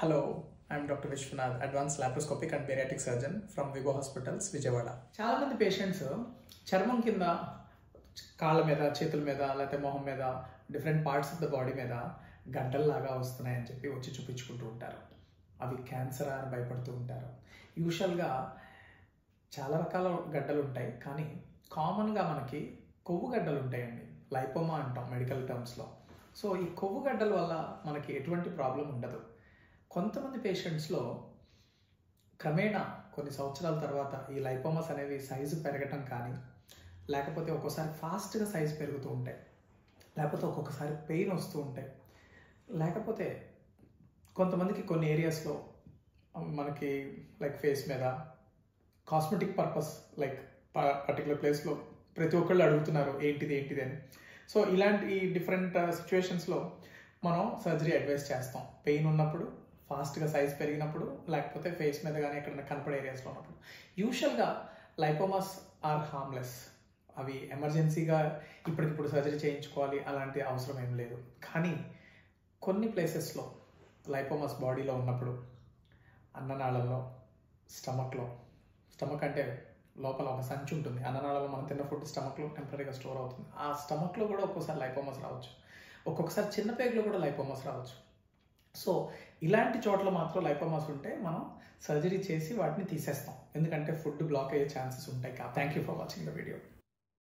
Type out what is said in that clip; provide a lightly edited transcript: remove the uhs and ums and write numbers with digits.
Hello, I'm Dr. Vishwanath, Advanced Laparoscopic and Bariatric Surgeon from Vigo Hospitals, Vijayawada. చాలా మంది patients చర్మం కింద కాళ్ళ మీద, చేతుల మీద, లేకపోతే మొహం మీద, different parts of the body మీద గడ్డల్లాగా వస్తున్నాయని చెప్పి వచ్చి చూపించుకుంటూ ఉంటారు. అవి క్యాన్సర్ అని భయపడుతూ ఉంటారు. యూజువల్గా చాలా రకాల గడ్డలు ఉంటాయి, కానీ కామన్గా మనకి కొవ్వు గడ్డలు ఉంటాయండి. లైపోమా అంటాం మెడికల్ టర్మ్స్లో. సో ఈ కొవ్వు గడ్డల వల్ల మనకి ఎటువంటి ప్రాబ్లం ఉండదు. కొంతమంది పేషెంట్స్లో క్రమేణా కొన్ని సంవత్సరాల తర్వాత ఈ లైపోమాస్ అనేవి సైజు పెరగటం కానీ, లేకపోతే ఒక్కోసారి ఫాస్ట్గా సైజు పెరుగుతూ ఉంటాయి, లేకపోతే ఒక్కొక్కసారి పెయిన్ వస్తూ ఉంటాయి, లేకపోతే కొంతమందికి కొన్ని ఏరియాస్లో మనకి లైక్ ఫేస్ మీద కాస్మెటిక్ పర్పస్, లైక్ పర్టికులర్ ప్లేస్లో ప్రతి ఒక్కళ్ళు అడుగుతున్నారు ఏంటిది అని. సో ఇలాంటి డిఫరెంట్ సిచ్యువేషన్స్లో మనం సర్జరీ అడ్వైస్ చేస్తాం. పెయిన్ ఉన్నప్పుడు, ఫాస్ట్గా సైజ్ పెరిగినప్పుడు, లేకపోతే ఫేస్ మీద కానీ ఎక్కడైనా కనపడే ఏరియాస్లో ఉన్నప్పుడు. యూజువల్గా లైపోమాస్ ఆర్ హార్మ్లెస్. అవి ఎమర్జెన్సీగా ఇప్పటికిప్పుడు సర్జరీ చేయించుకోవాలి అలాంటి అవసరం ఏం లేదు. కానీ కొన్ని ప్లేసెస్లో లైపోమాస్ బాడీలో ఉన్నప్పుడు అన్ననాళంలో, స్టమక్ అంటే లోపల ఒక సంచి ఉంటుంది. అన్ననాళంలో మనం తిన్న ఫుడ్ స్టమక్లో టెంపరీగా స్టోర్ అవుతుంది. ఆ స్టమక్లో కూడా ఒక్కోసారి లైపోమాస్ రావచ్చు. ఒక్కొక్కసారి చిన్న పేగులో కూడా లైపోమాస్ రావచ్చు. సో ఇలాంటి చోట్ల మాత్రం లైపోమాస్ ఉంటే మనం సర్జరీ చేసి వాటిని తీసేస్తాం, ఎందుకంటే ఫుడ్ బ్లాక్ అయ్యే ఛాన్సెస్ ఉంటాయి. Thank you for watching the video.